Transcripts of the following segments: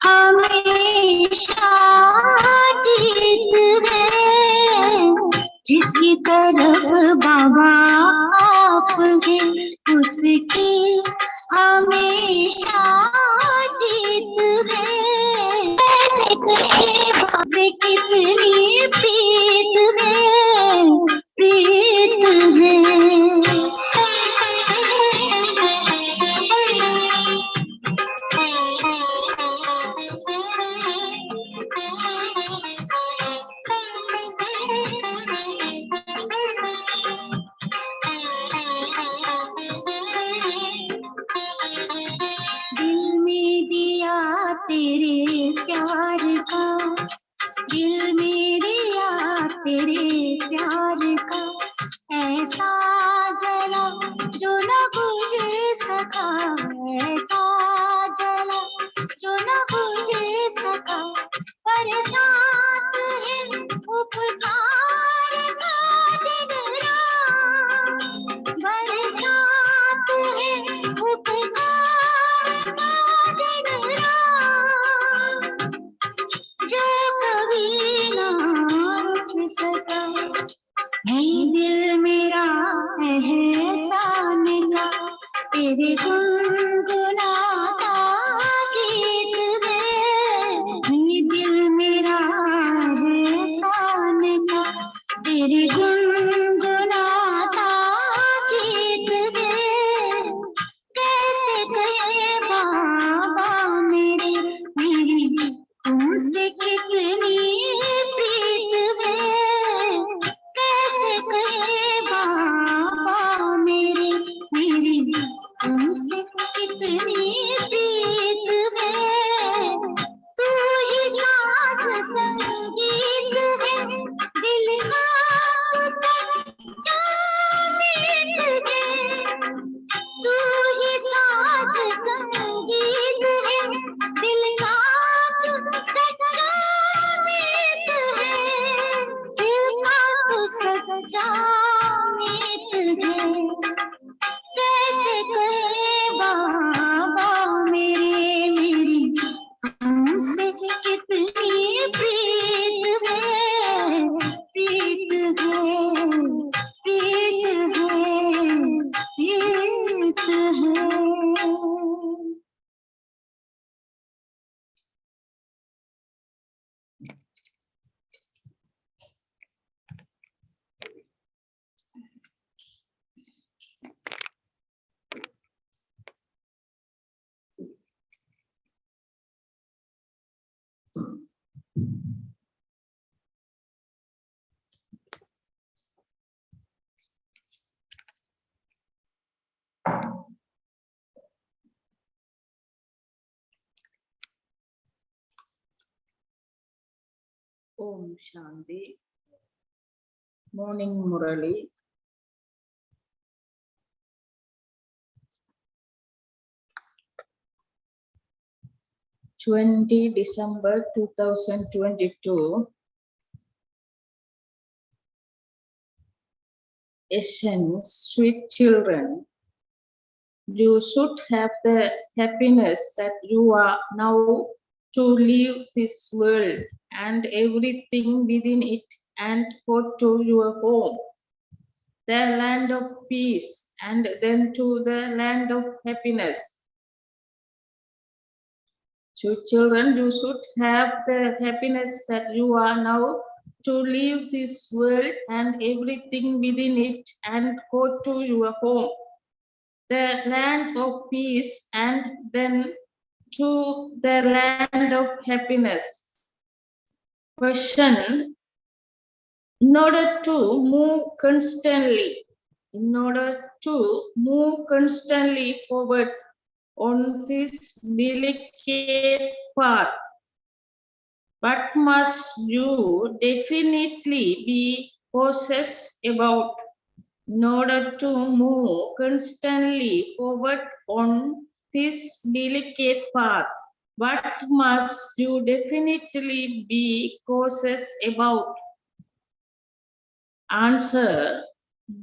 हमेशा जीत है, जिसकी तरफ बाबा आप है, उसकी हमेशा जीत है। कितनी प्रीत है, प्रीत है। दिल में दिया तेरे प्यार का, दिल में दिया तेरे प्यार का, ऐसा जला जो न बुझ सका, ऐसा जला जो न बुझ सका, पर साथ है उपकार का दिन रात, बरसात है उपकार का दिन रात, जो कभी ना रुक सका। है दिल मेरा एहसान का, तेरे गुनगुनाता गीत में। है दिल मेरा एहसान का, तेरे गुनगुनाता गीत में। कैसे कहे बाबा मेरी तुमसे कितनी प्रीत है, कैसे कहे बाबा मेरी तुमसे कितनी प्रीत है। तू ही साथ संगीत है, दिल का तू सच्चा मीत है। तू ही साथ संगीत है, दिल का तू सच्चा मीत है, दिल का तू सच्चा मीत है। कैसे कहे बाबा मेरी हमसे कितनी प्रीत है, प्रीत है, प्रीत है, प्रीत है। Om Shanti. Morning Murli. December 2022. Essence, sweet children, you should have the happiness that you are now to leave this world and everything within it and go to your home, the land of peace, and then to the land of happiness. So children, you should have the happiness that you are now to leave this world and everything within it and go to your home, the land of peace, and then to the land of happiness. Question: in order to move constantly forward on this delicate path, what must you definitely be cautious about? In order to move constantly forward on this delicate path, what must you definitely be cautious about? Answer: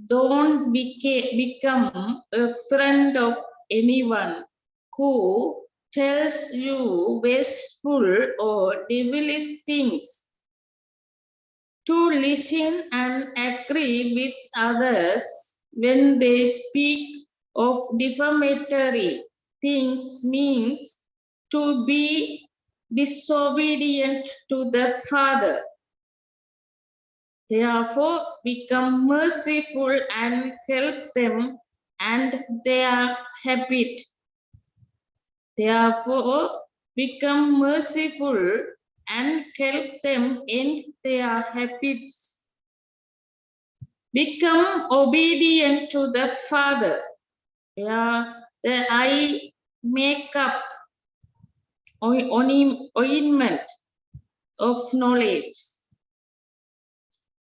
don't become a friend of anyone who tells you wasteful or devilish things, to listen and agree with others when they speak of defamatory things means to be disobedient to the Father. Therefore, become merciful and help them and their habit. Therefore, become merciful and help them in their habits. Become obedient to the Father. The eye makeup ointment of knowledge.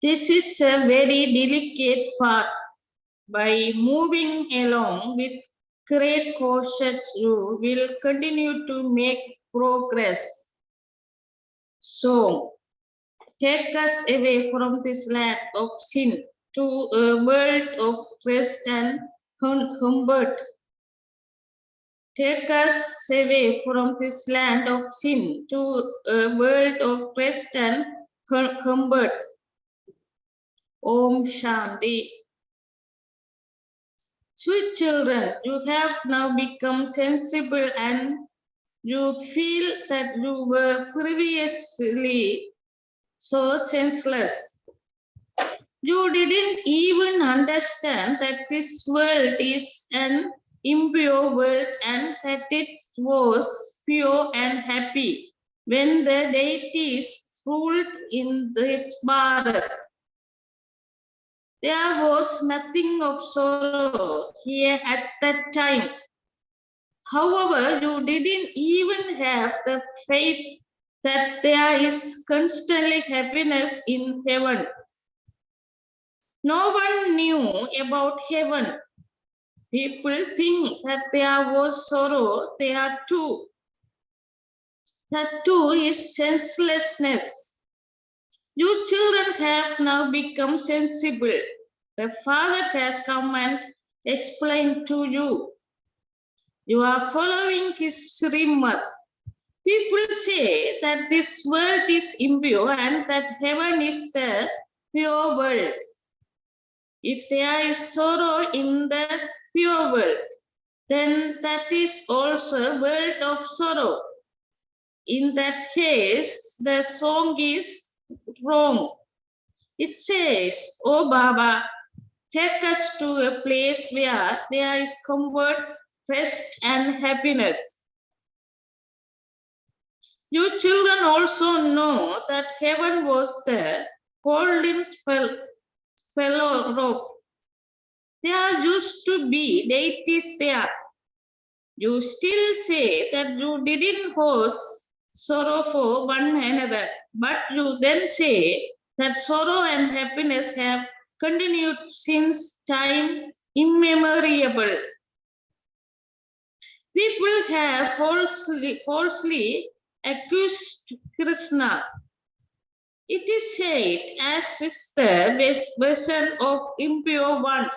This is a very delicate path. By moving along with great caution, you will continue to make progress. So, take us away from this land of sin to a world of rest and comfort. Take us away from this land of sin to a world of rest and comfort. Om Shanti. Sweet children, you have now become sensible and you feel that you were previously so senseless. You didn't even understand that this world is an impure world and that it was pure and happy when the deities ruled in this Bharat. There was nothing of sorrow here at that time. However, you didn't even have the faith that there is constantly happiness in heaven. No one knew about heaven. People think that there was sorrow there too. That too is senselessness. You children have now become sensible. The Father has come and explained to you. You are following his Srimad. People say that this world is impure and that heaven is the pure world. If there is sorrow in the pure world, then that is also a world of sorrow. In that case, the song is wrong. It says, "Oh Baba, take us to a place where there is comfort, rest and happiness." You children also know that heaven was the golden fellow rock. There used to be deities there. You still say that you didn't cause sorrow for one another, but you then say that sorrow and happiness have continued since time immemorial. People have falsely accused Krishna. It is said as is the version of impure ones.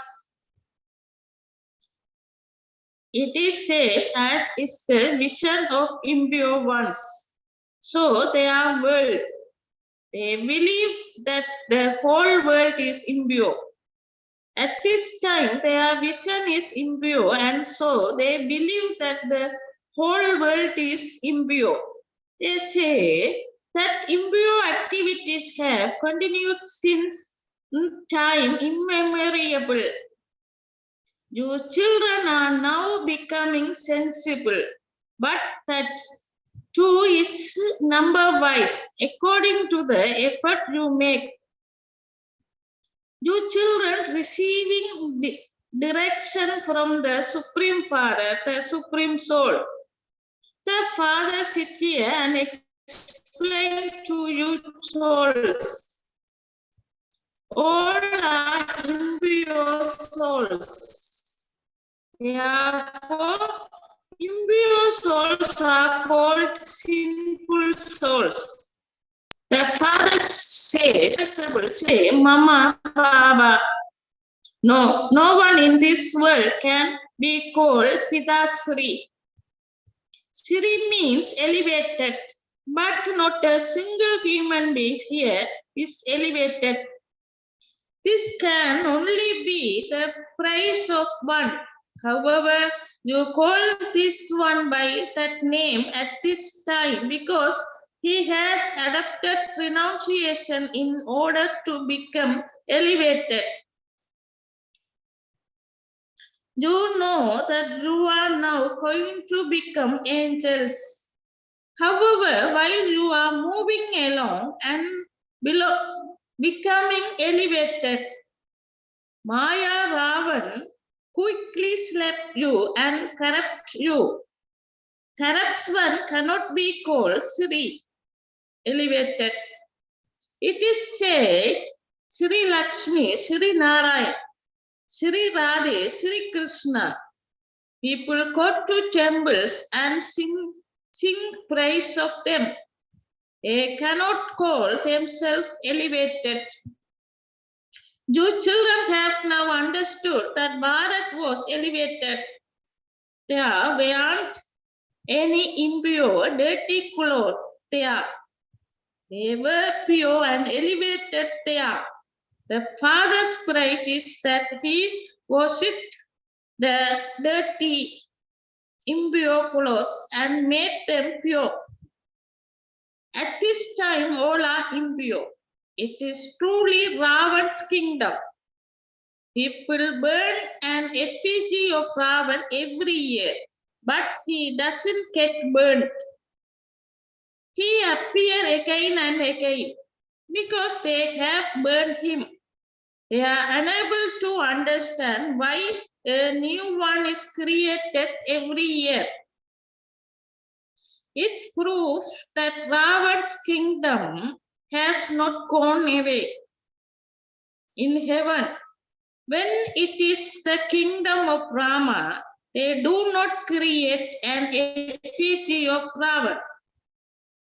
It is said as is the vision of impure ones. So they are world. They believe that the whole world is impure. At this time, their vision is impure, and so they believe that the whole world is impure. They say that impure activities have continued since time immemorial. You children are now becoming sensible, but that too is number-wise, according to the effort you make. You children receiving direction from the Supreme Father, the Supreme Soul. The Father sit here and explain to you souls. All are impure souls. Therefore, impure souls are called sinful souls. The Father says, say, Mama, Baba. No one in this world can be called Pitasri. Sri means elevated, but not a single human being here is elevated. This can only be the price of one. However, you call this one by that name at this time because he has adopted renunciation in order to become elevated. You know that you are now going to become angels. However, while you are moving along and becoming elevated, Maya Ravan quickly slap you and corrupt you. Corrupts one cannot be called Sri, elevated. It is said Sri Lakshmi, Sri Narayan, Sri Radhe, Sri Krishna. People go to temples and sing praise of them. They cannot call themselves elevated. You children have now understood that Bharat was elevated. There weren't any impure, dirty clothes there. They were pure and elevated there. The Father's praise is that he washed the dirty, impure clothes and made them pure. At this time, all are impure. It is truly Ravan's kingdom. People burn an effigy of Ravan every year, but he doesn't get burned. He appears again and again because they have burned him. They are unable to understand why a new one is created every year. It proves that Ravan's kingdom has not gone away. In heaven, when it is the kingdom of Rama, they do not create an effigy of Ravan.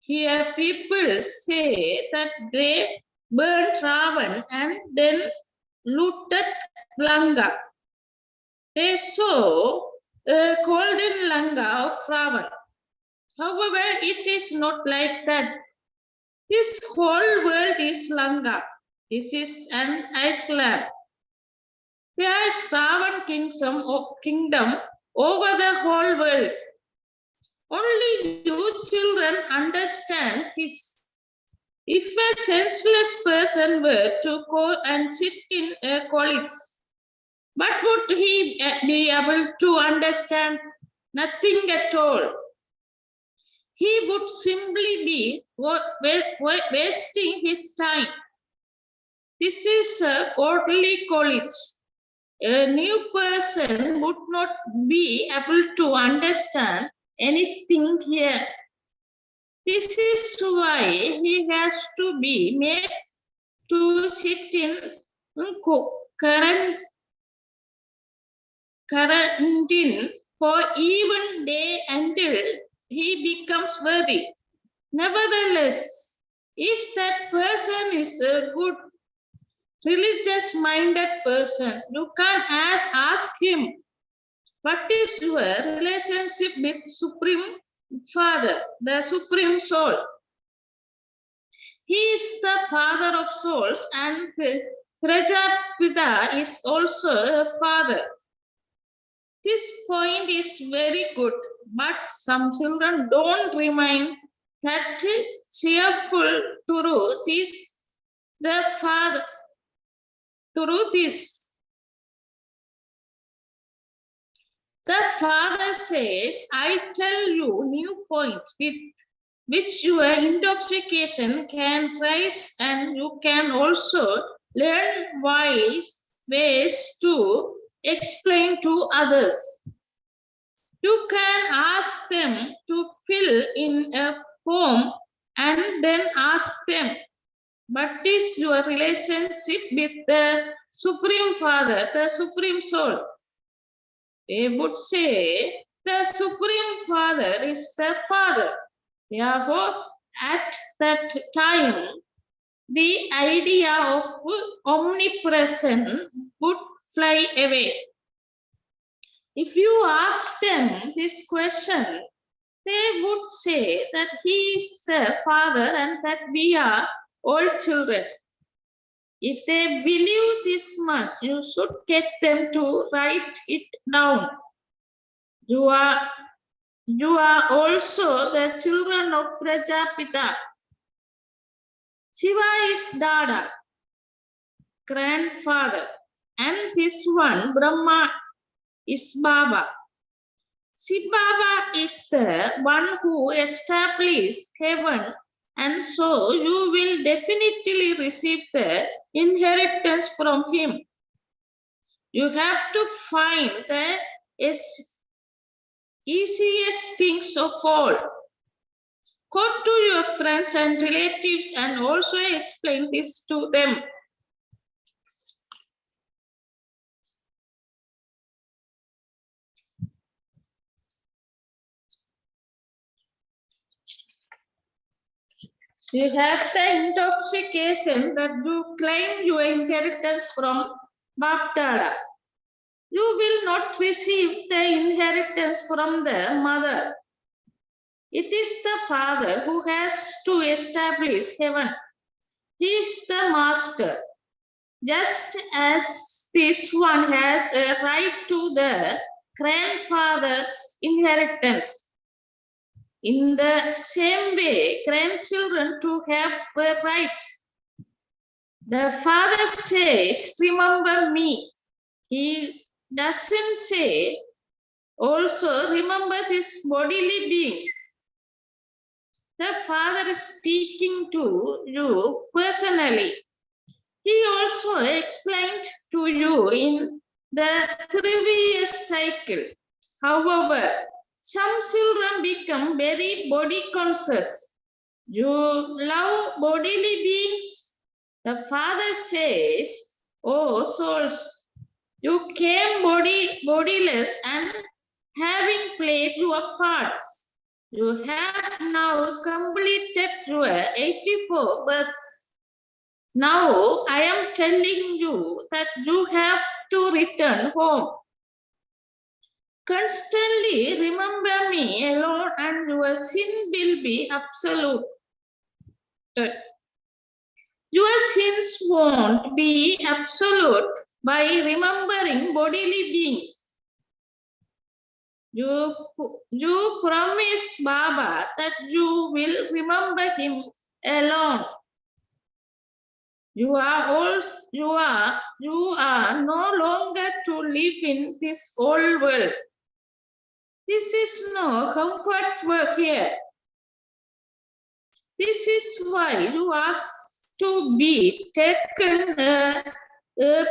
Here people say that they burnt Ravan and then looted Lanka. They saw a golden Lanka of Ravan. However, it is not like that. This whole world is Lanka. This is an Iceland. There is Ravan kingdom over the whole world. Only you children understand this. If a senseless person were to go and sit in a college, what would he be able to understand? Nothing at all. He would simply be wasting his time. This is a godly college. A new person would not be able to understand anything here. This is why he has to be made to sit in quarantine for even day until he becomes worthy. Nevertheless, if that person is a good religious-minded person, you can ask him, what is your relationship with Supreme Father, the Supreme Soul? He is the Father of souls and Prajapita is also a father. This point is very good, but some children don't remain that cheerful. Truth is the Father. Truth is, the Father says, I tell you new points with which your intoxication can rise, and you can also learn wise ways to explain to others. You can ask them to fill in a form and then ask them, what is your relationship with the Supreme Father, the Supreme Soul? They would say, the Supreme Father is the Father. Therefore, at that time, the idea of omnipresence would fly away. If you ask them this question, they would say that he is the father and that we are all children. If they believe this much, you should get them to write it down. You are also the children of Prajapita. Shiva is Dada, grandfather, and this one, Brahma, is Baba. Shiv Baba is the one who established heaven, and so you will definitely receive the inheritance from him. You have to find the easiest things of all. Go to your friends and relatives and also explain this to them. You have the intoxication that you claim your inheritance from Bapdada. You will not receive the inheritance from the mother. It is the father who has to establish heaven. He is the master. Just as this one has a right to the grandfather's inheritance. In the same way, grandchildren too have a right. The father says, remember me. He doesn't say, also remember his bodily beings. The father is speaking to you personally. He also explained to you in the previous cycle. However, some children become very body conscious. You love bodily beings. The father says, oh souls, you came bodiless and having played your parts. You have now completed your 84 births. Now I am telling you that you have to return home. Constantly remember me alone and your sin will be absolute. Your sins won't be absolute by remembering bodily beings. You promise Baba that you will remember him alone. You are no longer to live in this old world. This is no comfort work here. This is why you ask to be taken a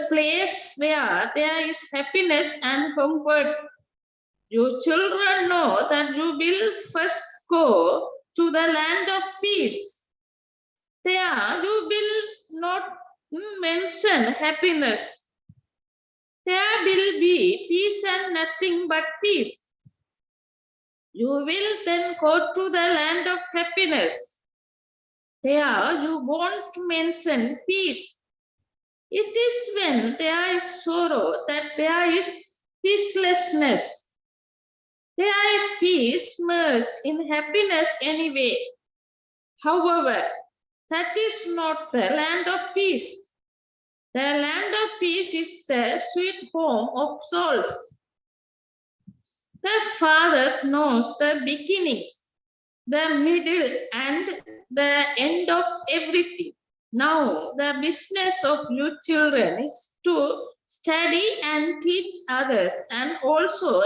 place where there is happiness and comfort. You children know that you will first go to the land of peace. There you will not mention happiness. There will be peace and nothing but peace. You will then go to the land of happiness. There you won't mention peace. It is when there is sorrow that there is peacelessness. There is peace merged in happiness anyway. However, that is not the land of peace. The land of peace is the sweet home of souls. The Father knows the beginnings, the middle, and the end of everything. Now, the business of you children is to study and teach others and also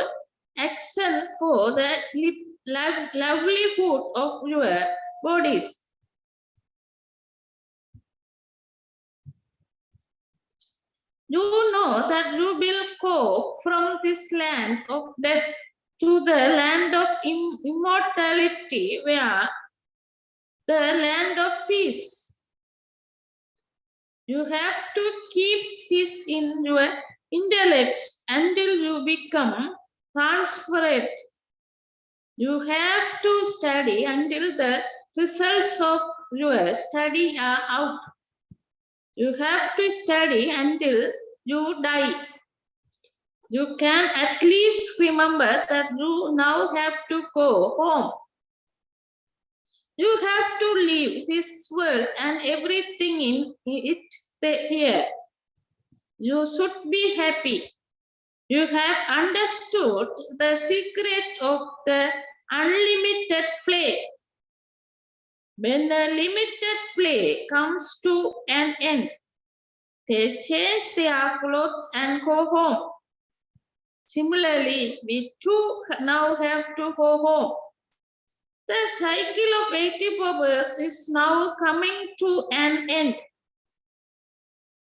action for the livelihood of your bodies. You know that you will go from this land of death to the land of immortality, where the land of peace. You have to keep this in your intellect until you become transparent. You have to study until the results of your study are out. You have to study until you die. You can at least remember that you now have to go home. You have to leave this world and everything in it here. You should be happy. You have understood the secret of the unlimited play. When the limited play comes to an end, they change their clothes and go home. Similarly, we too now have to go home. The cycle of 84 births is now coming to an end.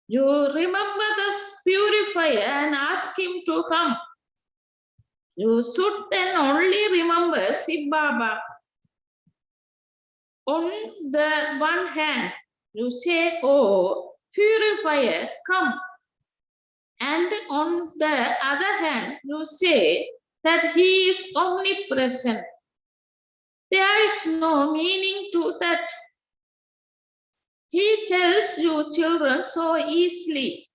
You remember the purifier and ask him to come. You should then only remember Shiv Baba. On the one hand, you say, "Oh, purifier, come." And on the other hand, you say that he is omnipresent. There is no meaning to that. He tells you children so easily.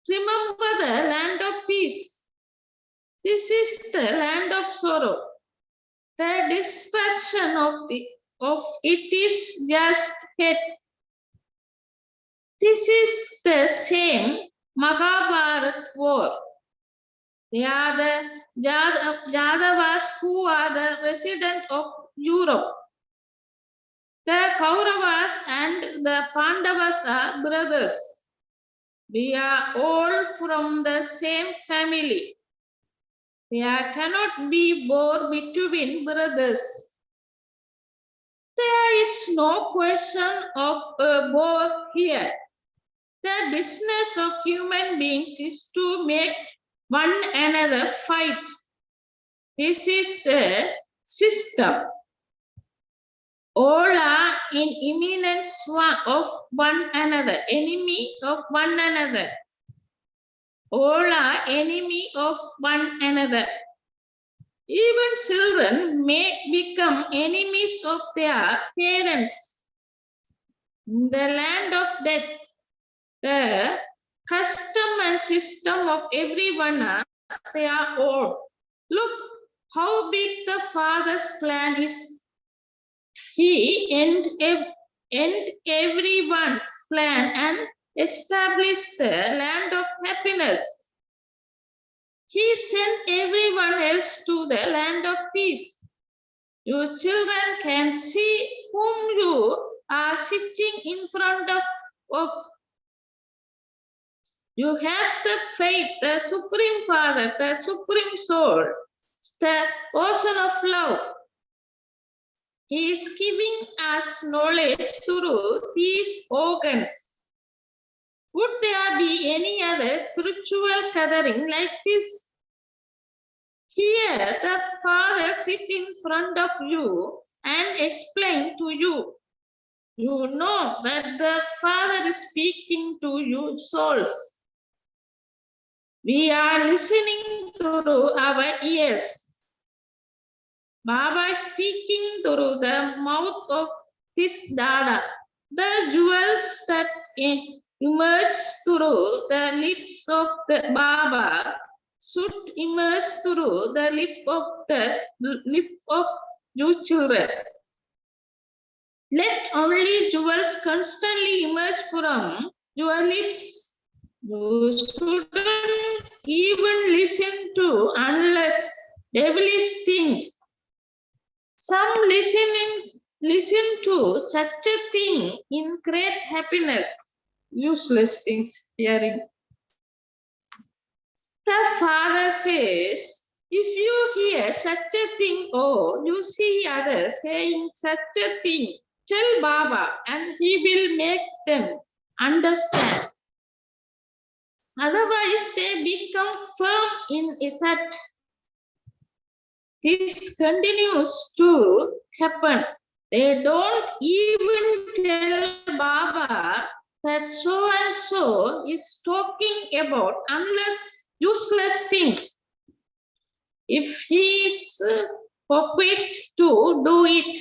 Remember the land of peace. This is the land of sorrow. The destruction of it is just head. This is the same Mahabharat war. They are the Yadavas who are the resident of Europe. The Kauravas and the Pandavas are brothers. We are all from the same family. There cannot be war between brothers. There is no question of a war here. The business of human beings is to make one another fight. This is a system. All are in imminence of one another, enemy of one another. All are enemy of one another. Even children may become enemies of their parents. In the land of death, the custom and system of everyone are their own. Look how big the Father's plan is. He end everyone's plan and establish the land of happiness. He sent everyone else to the land of peace. Your children can see whom you are sitting in front of. You have the faith, the Supreme Father, the Supreme Soul, the ocean of love. He is giving us knowledge through these organs. Would there be any other spiritual gathering like this? Here, the Father sits in front of you and explains to you. You know that the Father is speaking to you souls. We are listening through our ears. Baba is speaking through the mouth of this Dada. The jewels that emerge through the lips of the Baba should emerge through the lip of you children. Let only jewels constantly emerge from your lips. You shouldn't even listen to unless devilish things. Some listen to such a thing in great happiness. Useless things hearing. The Father says, if you hear such a thing or you see others saying such a thing, tell Baba and he will make them understand. Otherwise, they become firm in that. This continues to happen. They don't even tell Baba that so and so is talking about unless useless things. If he is forbid to do it,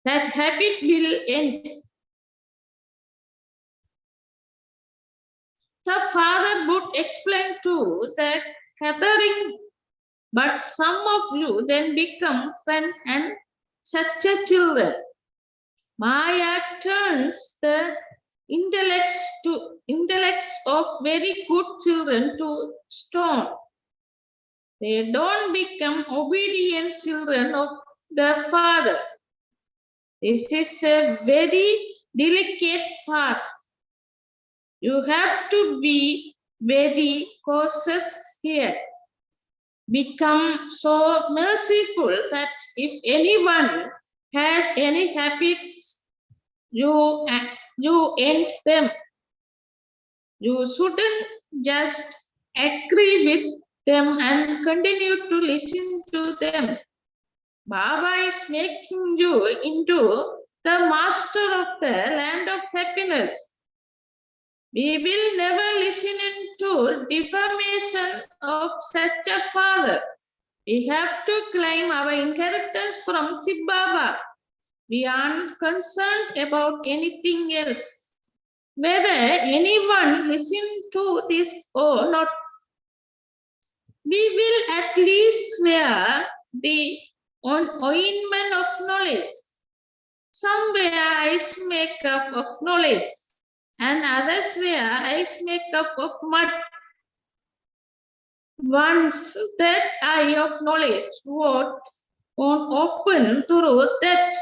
that habit will end. The father would explain to the gathering, but some of you then become friends and such a children. Maya turns the intellects of very good children to stone. They don't become obedient children of the father. This is a very delicate path. You have to be very cautious here. Become so merciful that if anyone has any habits, you end them. You shouldn't just agree with them and continue to listen to them. Baba is making you into the master of the land of happiness. We will never listen to defamation of such a father. We have to claim our inheritance from Shiv Baba. We aren't concerned about anything else. Whether anyone listens to this or not, we will at least wear the ointment of knowledge. Some wear ice makeup of knowledge, and others wear ice makeup of mud. Once that eye of knowledge was open through that,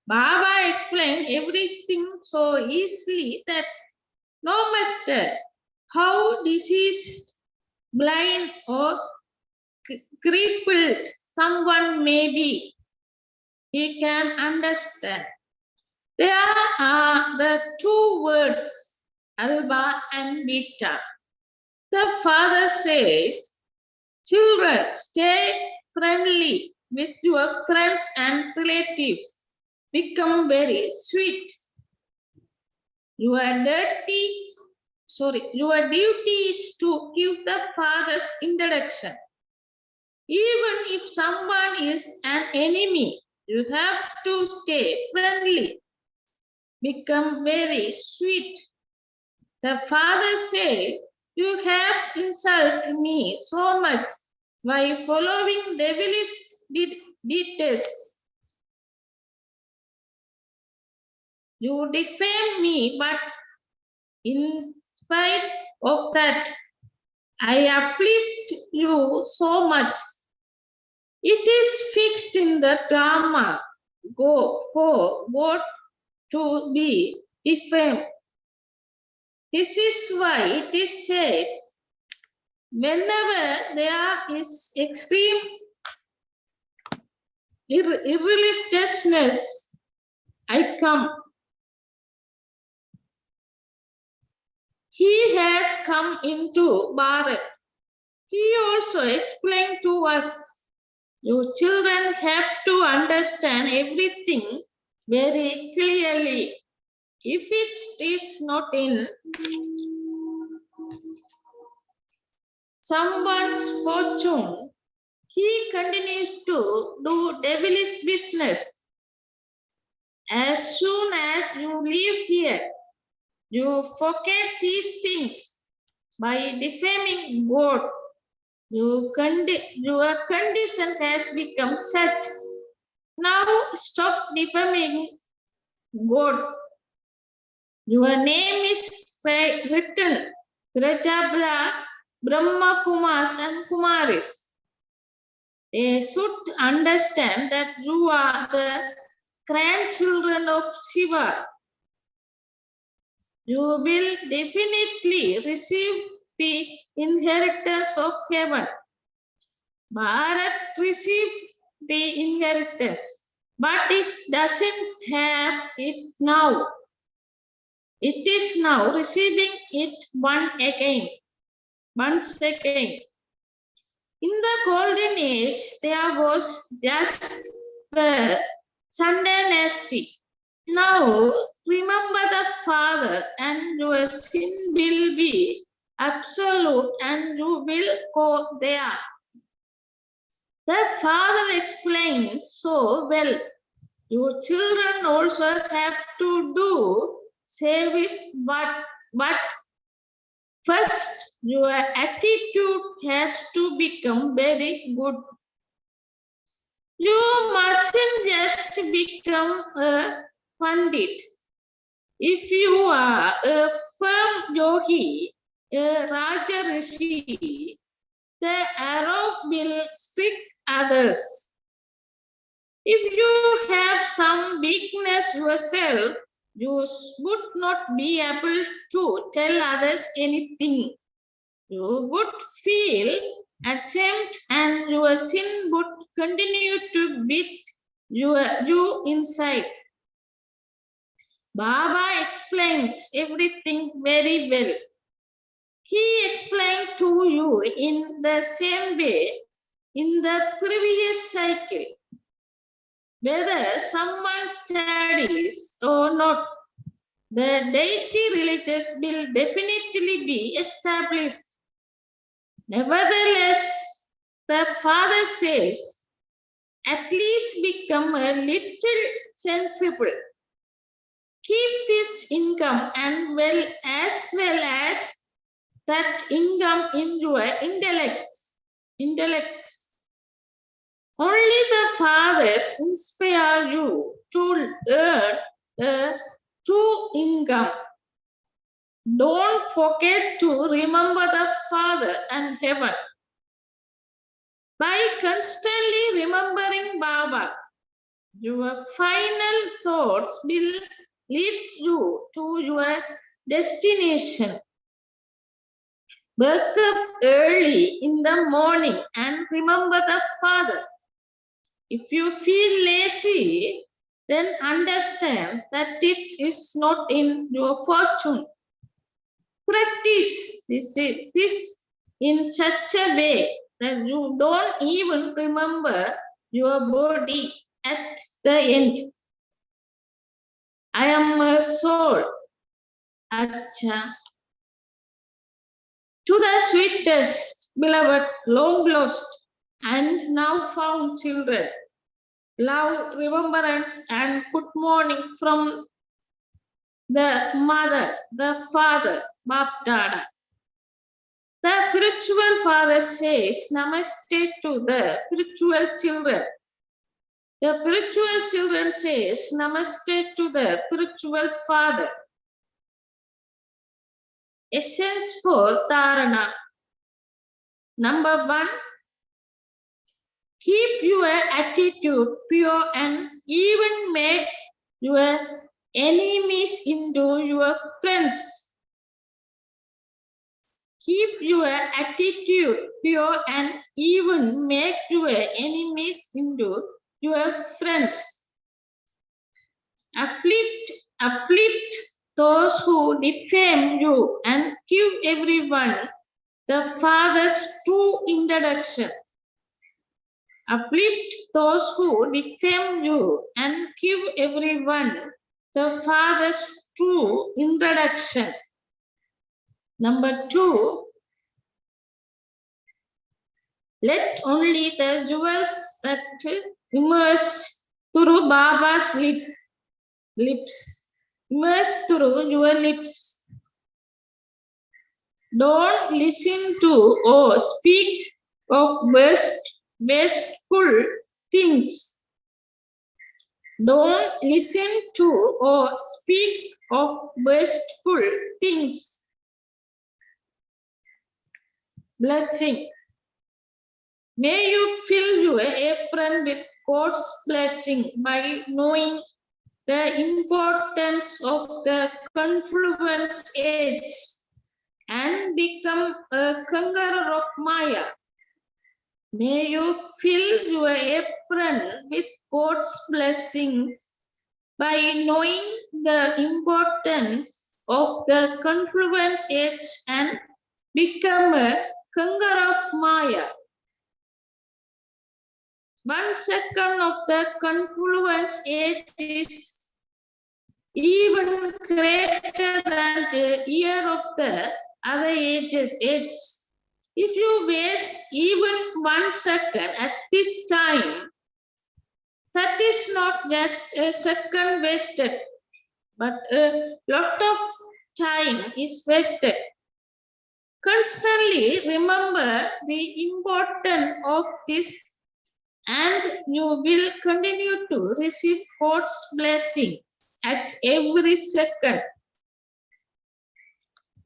Baba explained everything so easily that no matter how diseased, blind, or crippled someone may be, he can understand. There are the two words, alpha and beta. The father says, children, stay friendly with your friends and relatives. Become very sweet. Your duty is to give the father's introduction. Even if someone is an enemy, you have to stay friendly. Become very sweet. The father said, you have insulted me so much by following devilish deeds. You defame me, but in spite of that, I uplift you so much. It is fixed in the drama. Go for what to be defamed. This is why it is said, whenever there is extreme irreligiousness, I come. He has come into Bharat. He also explained to us, you children have to understand everything very clearly. If it is not in someone's fortune, he continues to do devilish business. As soon as you leave here, you forget these things by defaming God. Your condition has become such. Now stop defaming God. Your name is written, Rajabla, Brahma Kumars and Kumaris. They should understand that you are the grandchildren of Shiva. You will definitely receive the inheritance of heaven. Bharat received the inheritance, but it doesn't have it now. It is now receiving it once again. In the golden age, there was just the Sunday dynasty. Now, remember the Father, and your sin will be absolute, and you will go there. The Father explains so well. Your children also have to do service, but first your attitude has to become very good. You mustn't just become a pandit. If you are a firm yogi, a Raja Rishi, the arrow will stick others. If you have some weakness yourself, you would not be able to tell others anything. You would feel ashamed and your sin would continue to beat you inside. Baba explains everything very well. He explained to you in the same way in the previous cycle. Whether someone studies or not, the deity religious will definitely be established. Nevertheless, the father says, at least become a little sensible. Keep this income and well as that income in your intellects. Only the fathers inspire you to earn a true income. Don't forget to remember the Father and heaven. By constantly remembering Baba, your final thoughts will lead you to your destination. Wake up early in the morning and remember the Father. If you feel lazy, then understand that it is not in your fortune. Practice this in such a way that you don't even remember your body at the end. I am a soul. Acha. To the sweetest, beloved, long lost, and now found children, love, remembrance, and good morning from the mother, the father, Bap Dada. The spiritual father says Namaste to the spiritual children. The spiritual children says Namaste to the spiritual father. Essence for Dharana. Number 1, keep your attitude pure and even make your enemies into your friends. Keep your attitude pure and even make your enemies into your friends. Uplift those who defame you and give everyone the Father's true introduction. Uplift those who defame you and give everyone the Father's true introduction. Number 2, let only the jewels that emerge through Baba's lips emerge through your lips. Don't listen to or speak of wasteful things. Don't listen to or speak of wasteful things. Blessing. May you fill your apron with God's blessing by knowing the importance of the confluence age and become a conqueror of Maya. May you fill your apron with God's blessings by knowing the importance of the confluence age and become a conqueror of Maya. 1 second of the confluence age is even greater than the year of the other ages. If you waste even 1 second at this time, that is not just a second wasted, but a lot of time is wasted. Constantly remember the importance of this, and you will continue to receive God's blessing at every second.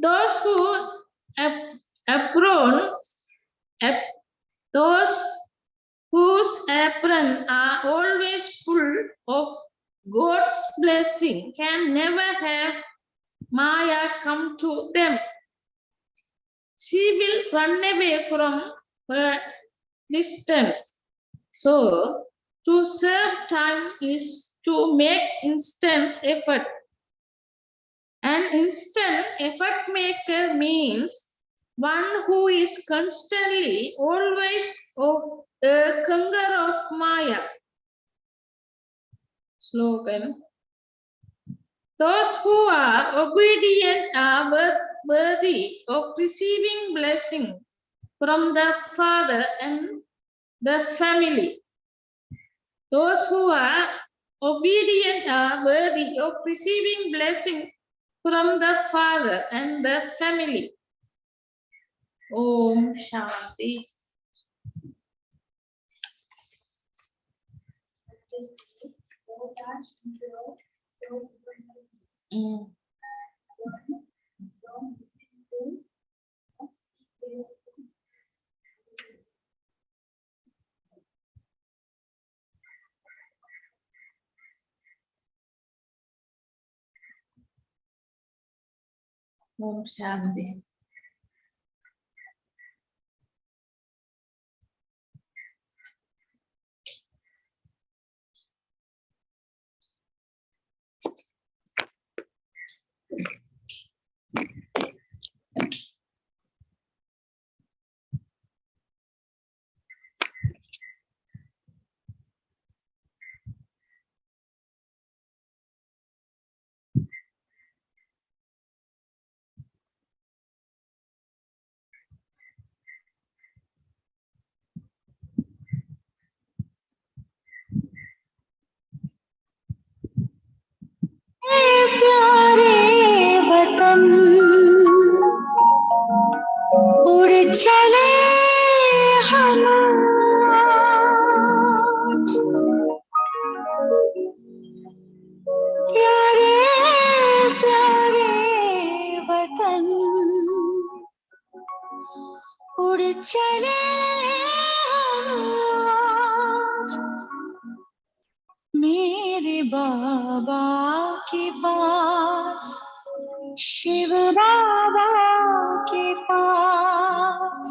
Those who those whose aprons are always full of God's blessing can never have Maya come to them. She will run away from her distance. So, to serve time is to make instant effort. An instant effort maker means one who is constantly always a conqueror of Maya. Slogan. Those who are obedient are worthy of receiving blessing from the Father and the family. Those who are obedient are worthy of receiving blessing from the Father and the family. Om Shanti. Om Shanti. प्यारे वतन उड़ चले हम आज। प्यारे प्यारे वतन उड़ चले हम आज। मेरे बाबा के पास, शिव बाबा के पास,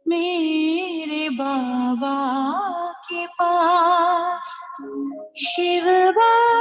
मेरे बाबा के पास, शिव बाबा